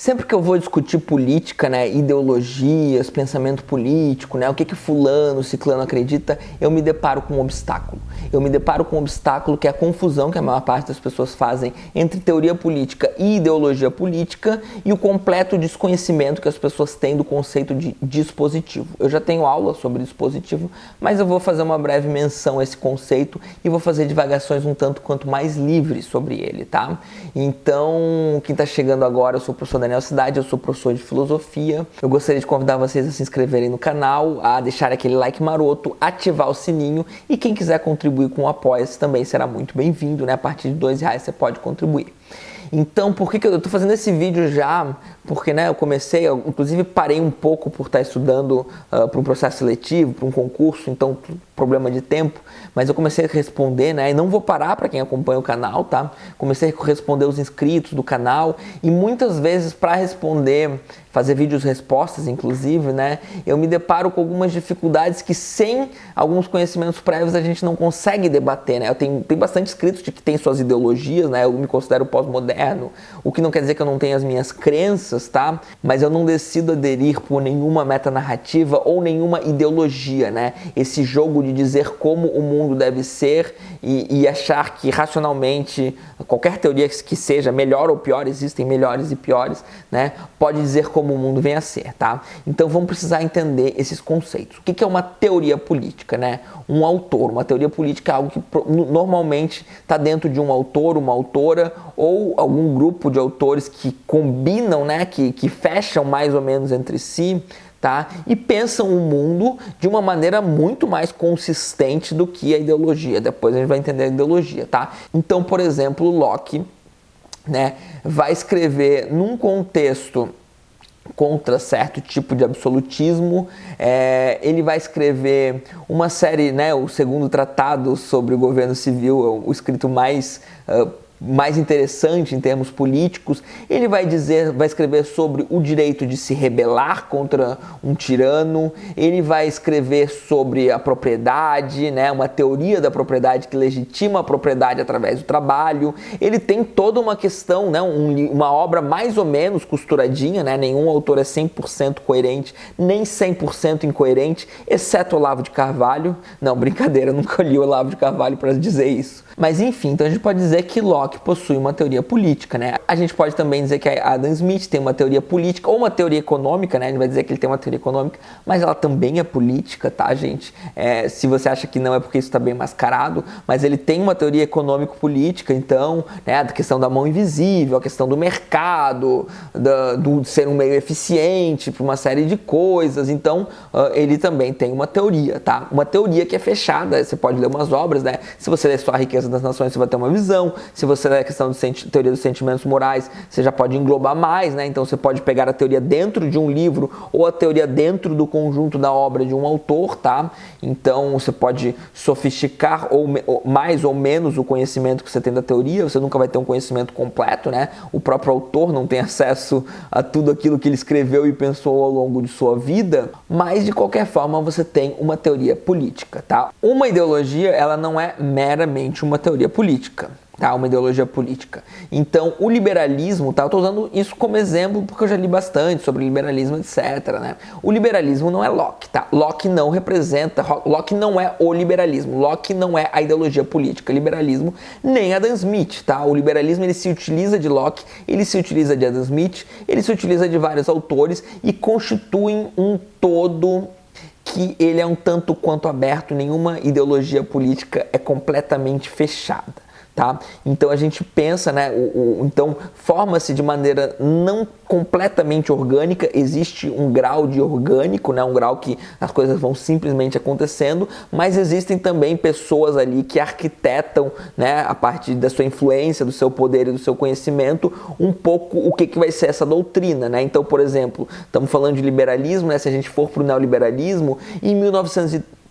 Sempre que eu vou discutir política, né, ideologias, pensamento político, né, o que fulano, ciclano acredita, eu me deparo com um obstáculo. Eu me deparo com um obstáculo que é a confusão que a maior parte das pessoas fazem entre teoria política e ideologia política e o completo desconhecimento que as pessoas têm do conceito de dispositivo. Eu já tenho aula sobre dispositivo, mas eu vou fazer uma breve menção a esse conceito e vou fazer divagações um tanto quanto mais livres sobre ele, tá? Então, quem está chegando agora, eu sou o professor Daniel Cidade, eu sou professor de filosofia. Eu gostaria de convidar vocês a se inscreverem no canal, a deixar aquele like maroto, ativar o sininho e quem quiser contribuir com o Apoia-se também será muito bem-vindo, né? A partir de R$2 você pode contribuir. Então, por que eu estou fazendo esse vídeo já? Porque, né, eu inclusive parei um pouco por estar estudando para um processo seletivo, para um concurso, então problema de tempo, mas eu comecei a responder, né, e não vou parar para quem acompanha o canal, tá? Comecei a responder os inscritos do canal e muitas vezes para responder, fazer vídeos respostas, inclusive, né, eu me deparo com algumas dificuldades que sem alguns conhecimentos prévios a gente não consegue debater, né? Tem bastante inscritos que têm suas ideologias, né? Eu me considero pós-moderno, o que não quer dizer que eu não tenha as minhas crenças, tá? Mas eu não decido aderir por nenhuma metanarrativa ou nenhuma ideologia, né? Esse jogo de dizer como o mundo deve ser e achar que racionalmente qualquer teoria que seja melhor ou pior, existem melhores e piores, né? Pode dizer como o mundo vem a ser, tá? Então vamos precisar entender esses conceitos. O que é uma teoria política, né? Um autor, uma teoria política é algo que normalmente está dentro de um autor, uma autora ou algum grupo de autores que combinam, né? Que fecham mais ou menos entre si, tá? E pensam o mundo de uma maneira muito mais consistente do que a ideologia. Depois a gente vai entender a ideologia, tá? Então, por exemplo, Locke, né, vai escrever num contexto contra certo tipo de absolutismo, ele vai escrever uma série, né, o segundo tratado sobre o governo civil, o escrito mais interessante em termos políticos. Ele vai escrever sobre o direito de se rebelar contra um tirano, ele vai escrever sobre a propriedade, né, uma teoria da propriedade que legitima a propriedade através do trabalho. Ele tem toda uma questão, né, uma obra mais ou menos costuradinha, né, nenhum autor é 100% coerente, nem 100% incoerente, exceto Olavo de Carvalho. Não, brincadeira, eu nunca li Olavo de Carvalho para dizer isso. Mas enfim, então a gente pode dizer que Locke possui uma teoria política, né? A gente pode também dizer que Adam Smith tem uma teoria política ou uma teoria econômica, né? A gente vai dizer que ele tem uma teoria econômica, mas ela também é política, tá, gente? Se você acha que não é porque isso está bem mascarado, mas ele tem uma teoria econômico-política, então, né, a questão da mão invisível, a questão do mercado, do ser um meio eficiente para uma série de coisas. Então, ele também tem uma teoria, tá? Uma teoria que é fechada, você pode ler umas obras, né? Se você ler só a Riqueza das Nações, você vai ter uma visão. Se você ler a questão de teoria dos sentimentos morais, você já pode englobar mais, né? Então você pode pegar a teoria dentro de um livro ou a teoria dentro do conjunto da obra de um autor, tá? Então você pode sofisticar mais ou menos o conhecimento que você tem da teoria. Você nunca vai ter um conhecimento completo, né? O próprio autor não tem acesso a tudo aquilo que ele escreveu e pensou ao longo de sua vida, mas de qualquer forma você tem uma teoria política, tá? Uma ideologia, ela não é meramente uma teoria política, tá? Uma ideologia política. Então, o liberalismo, tá? Eu tô usando isso como exemplo porque eu já li bastante sobre liberalismo, etc, né? O liberalismo não é Locke, tá? Locke não é o liberalismo. Locke não é a ideologia política. Liberalismo nem Adam Smith, tá? O liberalismo, ele se utiliza de Locke, ele se utiliza de Adam Smith, ele se utiliza de vários autores e constituem um todo que ele é um tanto quanto aberto, nenhuma ideologia política é completamente fechada, tá? Então a gente pensa, né, então forma-se de maneira não completamente orgânica, existe um grau de orgânico, né, um grau que as coisas vão simplesmente acontecendo, mas existem também pessoas ali que arquitetam, né, a partir da sua influência, do seu poder e do seu conhecimento, um pouco o que vai ser essa doutrina, né? Então, por exemplo, estamos falando de liberalismo, né, se a gente for para o neoliberalismo, em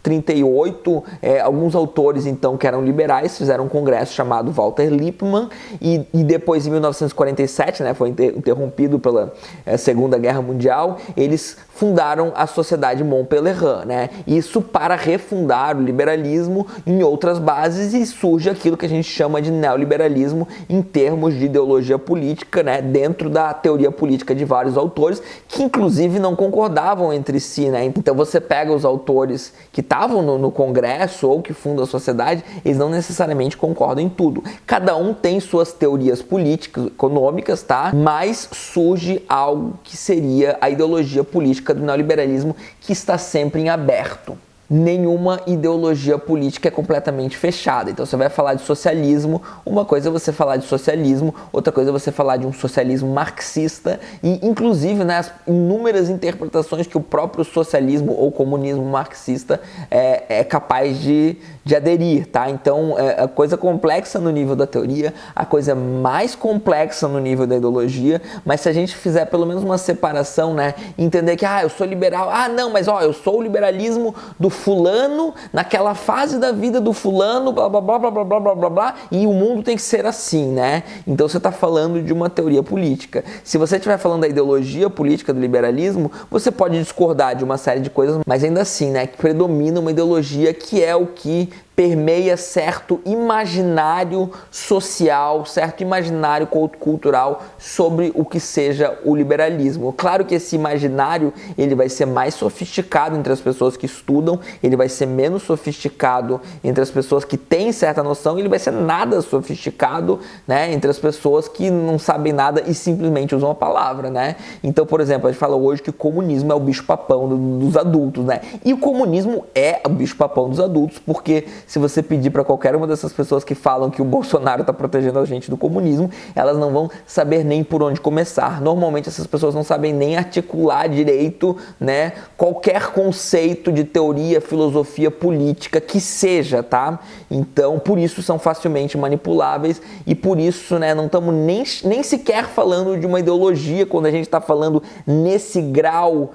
38, alguns autores então que eram liberais fizeram um congresso chamado Walter Lippmann e depois em 1947, né, foi interrompido pela Segunda Guerra Mundial, eles fundaram a Sociedade Mont Pelerin, né? Isso para refundar o liberalismo em outras bases e surge aquilo que a gente chama de neoliberalismo em termos de ideologia política, né? Dentro da teoria política de vários autores que inclusive não concordavam entre si, né? Então você pega os autores que estavam no Congresso ou que fundam a sociedade, eles não necessariamente concordam em tudo. Cada um tem suas teorias políticas, econômicas, tá? Mas surge algo que seria a ideologia política do neoliberalismo que está sempre em aberto. Nenhuma ideologia política é completamente fechada. Então você vai falar de socialismo, uma coisa é você falar de socialismo, outra coisa é você falar de um socialismo marxista e inclusive, né, as inúmeras interpretações que o próprio socialismo ou comunismo marxista é capaz de aderir, tá? Então a coisa complexa no nível da teoria, a coisa mais complexa no nível da ideologia, mas se a gente fizer pelo menos uma separação, né, entender que eu sou liberal, não, mas eu sou o liberalismo do fulano, naquela fase da vida do fulano, blá blá blá blá blá blá blá blá, e o mundo tem que ser assim, né? Então você está falando de uma teoria política. Se você estiver falando da ideologia política do liberalismo, você pode discordar de uma série de coisas, mas ainda assim, né, que predomina uma ideologia que é o que permeia certo imaginário social, certo imaginário cultural sobre o que seja o liberalismo. Claro que esse imaginário ele vai ser mais sofisticado entre as pessoas que estudam, ele vai ser menos sofisticado entre as pessoas que têm certa noção, ele vai ser nada sofisticado, né, entre as pessoas que não sabem nada e simplesmente usam a palavra, né? Então, por exemplo, a gente fala hoje que o comunismo é o bicho-papão dos adultos, né? E o comunismo é o bicho-papão dos adultos, porque se você pedir para qualquer uma dessas pessoas que falam que o Bolsonaro está protegendo a gente do comunismo, elas não vão saber nem por onde começar. Normalmente essas pessoas não sabem nem articular direito, né, qualquer conceito de teoria, filosofia política que seja, tá? Então, por isso são facilmente manipuláveis e por isso, né, não estamos nem sequer falando de uma ideologia quando a gente está falando nesse grau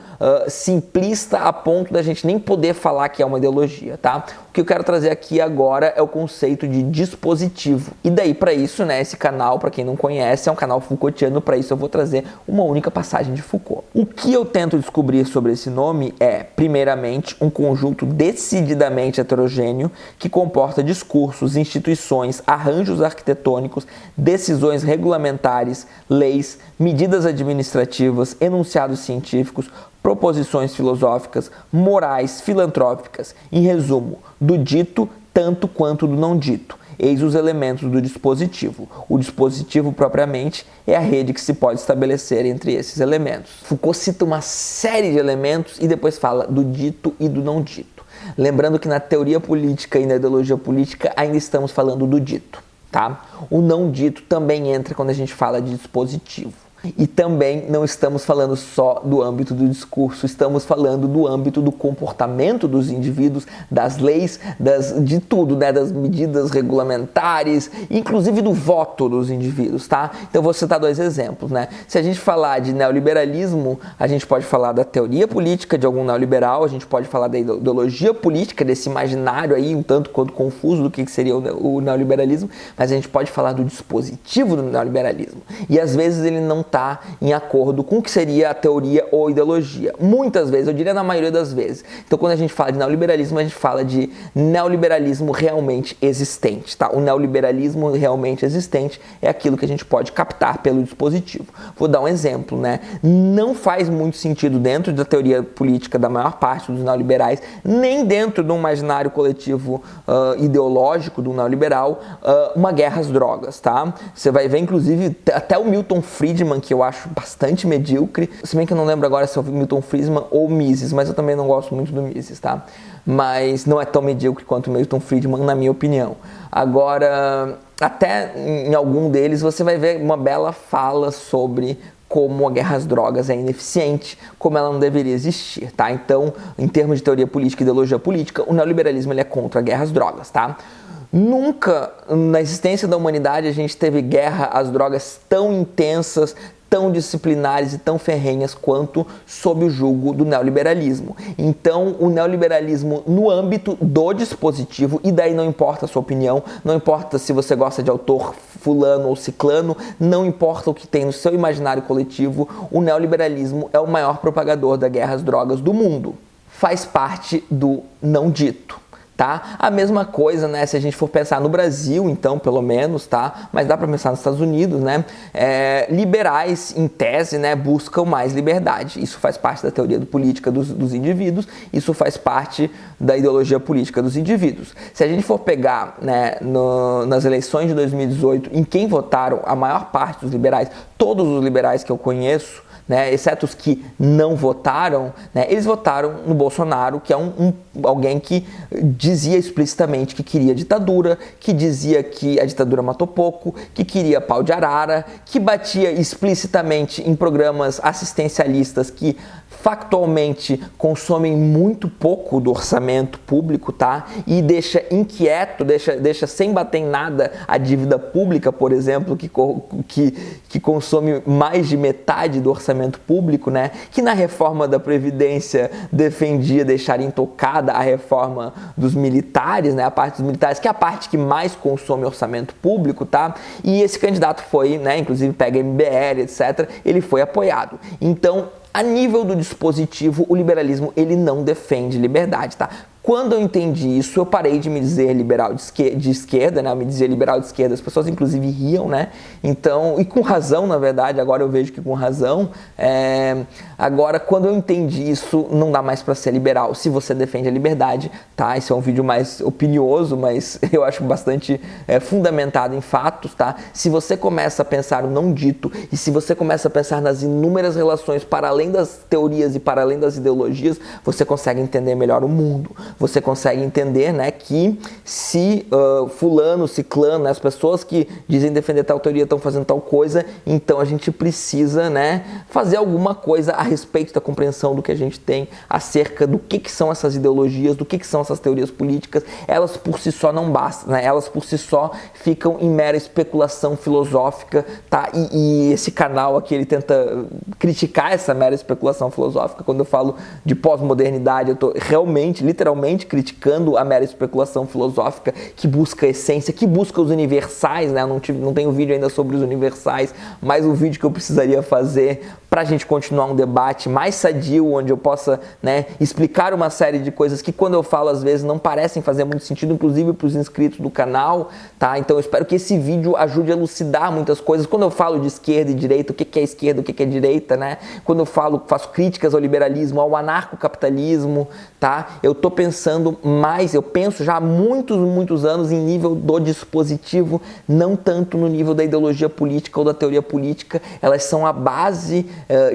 simplista a ponto da gente nem poder falar que é uma ideologia, tá? O que eu quero trazer aqui agora é o conceito de dispositivo. E daí, para isso, né, esse canal, para quem não conhece, é um canal Foucaultiano, para isso eu vou trazer uma única passagem de Foucault. O que eu tento descobrir sobre esse nome é, primeiramente, um conjunto decididamente heterogêneo que comporta discursos, instituições, arranjos arquitetônicos, decisões regulamentares, leis, medidas administrativas, enunciados científicos, proposições filosóficas, morais, filantrópicas, em resumo, do dito tanto quanto do não dito. Eis os elementos do dispositivo. O dispositivo, propriamente, é a rede que se pode estabelecer entre esses elementos. Foucault cita uma série de elementos e depois fala do dito e do não dito. Lembrando que na teoria política e na ideologia política ainda estamos falando do dito, tá? O não dito também entra quando a gente fala de dispositivo. E também não estamos falando só do âmbito do discurso, estamos falando do âmbito do comportamento dos indivíduos, das leis, de tudo, né? Das medidas regulamentares, inclusive do voto dos indivíduos, tá? Então eu vou citar dois exemplos, né? Se a gente falar de neoliberalismo, a gente pode falar da teoria política de algum neoliberal, a gente pode falar da ideologia política, desse imaginário aí, um tanto quanto confuso do que seria o neoliberalismo, mas a gente pode falar do dispositivo do neoliberalismo. E às vezes ele não está em acordo com o que seria a teoria ou ideologia. Muitas vezes, eu diria na maioria das vezes. Então, quando a gente fala de neoliberalismo, a gente fala de neoliberalismo realmente existente, tá? O neoliberalismo realmente existente é aquilo que a gente pode captar pelo dispositivo. Vou dar um exemplo, né? Não faz muito sentido dentro da teoria política da maior parte dos neoliberais, nem dentro do imaginário coletivo ideológico do neoliberal, uma guerra às drogas, tá? Você vai ver, inclusive, até o Milton Friedman, que eu acho bastante medíocre, se bem que eu não lembro agora se é o Milton Friedman ou Mises, mas eu também não gosto muito do Mises, tá? Mas não é tão medíocre quanto o Milton Friedman, na minha opinião. Agora, até em algum deles você vai ver uma bela fala sobre como a guerra às drogas é ineficiente, como ela não deveria existir, tá? Então, em termos de teoria política e ideologia política, o neoliberalismo ele é contra a guerra às drogas, tá? Nunca na existência da humanidade a gente teve guerra às drogas tão intensas, tão disciplinares e tão ferrenhas quanto sob o jugo do neoliberalismo. Então, o neoliberalismo no âmbito do dispositivo, e daí não importa a sua opinião, não importa se você gosta de autor fulano ou ciclano, não importa o que tem no seu imaginário coletivo, o neoliberalismo é o maior propagador da guerra às drogas do mundo. Faz parte do não dito. Tá? A mesma coisa, né, se a gente for pensar no Brasil, então, pelo menos, tá? Mas dá para pensar nos Estados Unidos, né? Liberais, em tese, né, buscam mais liberdade. Isso faz parte da teoria política dos indivíduos, isso faz parte da ideologia política dos indivíduos. Se a gente for pegar, né, nas eleições de 2018, em quem votaram a maior parte dos liberais, todos os liberais que eu conheço, né, exceto os que não votaram, né, eles votaram no Bolsonaro, que é alguém que dizia explicitamente que queria ditadura, que dizia que a ditadura matou pouco, que queria pau de arara, que batia explicitamente em programas assistencialistas que factualmente consomem muito pouco do orçamento público, tá? E deixa inquieto, deixa sem bater em nada a dívida pública, por exemplo, que consome mais de metade do orçamento público, né? Que na reforma da Previdência defendia deixar intocada a reforma dos militares, né? A parte dos militares, que é a parte que mais consome orçamento público, tá? E esse candidato foi, né? Inclusive pega MBL, etc. Ele foi apoiado. Então, a nível do dispositivo, o liberalismo ele não defende liberdade, tá? Quando eu entendi isso, eu parei de me dizer liberal de esquerda, né? Eu me dizia liberal de esquerda, as pessoas inclusive riam, né? Então, e com razão, na verdade, agora eu vejo que com razão. Agora, quando eu entendi isso, não dá mais para ser liberal. Se você defende a liberdade, tá? Esse é um vídeo mais opinioso, mas eu acho bastante fundamentado em fatos, tá? Se você começa a pensar o não dito e se você começa a pensar nas inúmeras relações para além das teorias e para além das ideologias, você consegue entender melhor o mundo. Você consegue entender, né, que se fulano, ciclano, né, as pessoas que dizem defender tal teoria estão fazendo tal coisa, então a gente precisa, né, fazer alguma coisa a respeito da compreensão do que a gente tem acerca do que são essas ideologias, do que são essas teorias políticas. Elas por si só não bastam, né, elas por si só ficam em mera especulação filosófica, tá? E esse canal aqui, ele tenta criticar essa mera especulação filosófica. Quando eu falo de pós-modernidade, eu estou realmente, literalmente, criticando a mera especulação filosófica que busca a essência, que busca os universais, né? Eu não tenho vídeo ainda sobre os universais, mas o vídeo que eu precisaria fazer para a gente continuar um debate mais sadio, onde eu possa, né, explicar uma série de coisas que quando eu falo às vezes não parecem fazer muito sentido, inclusive para os inscritos do canal, tá? Então eu espero que esse vídeo ajude a elucidar muitas coisas. Quando eu falo de esquerda e direita, o que é esquerda, o que é direita, né? Quando eu faço críticas ao liberalismo, ao anarcocapitalismo, tá? Eu tô pensando mais, eu penso já há muitos anos em nível do dispositivo, não tanto no nível da ideologia política ou da teoria política. Elas são a base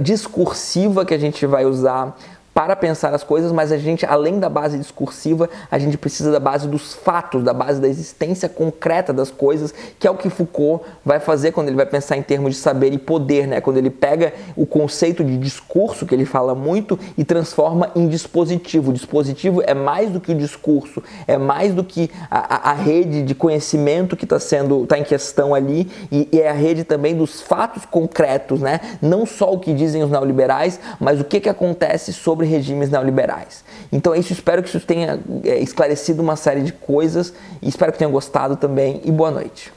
discursiva que a gente vai usar para pensar as coisas, mas a gente, além da base discursiva, a gente precisa da base dos fatos, da base da existência concreta das coisas, que é o que Foucault vai fazer quando ele vai pensar em termos de saber e poder, né? Quando ele pega o conceito de discurso, que ele fala muito, e transforma em dispositivo. O dispositivo é mais do que o discurso, é mais do que a rede de conhecimento que está em questão ali, e é a rede também dos fatos concretos, né? Não só o que dizem os neoliberais, mas o que acontece sobre regimes neoliberais. Então é isso, espero que isso tenha esclarecido uma série de coisas e espero que tenham gostado também e boa noite.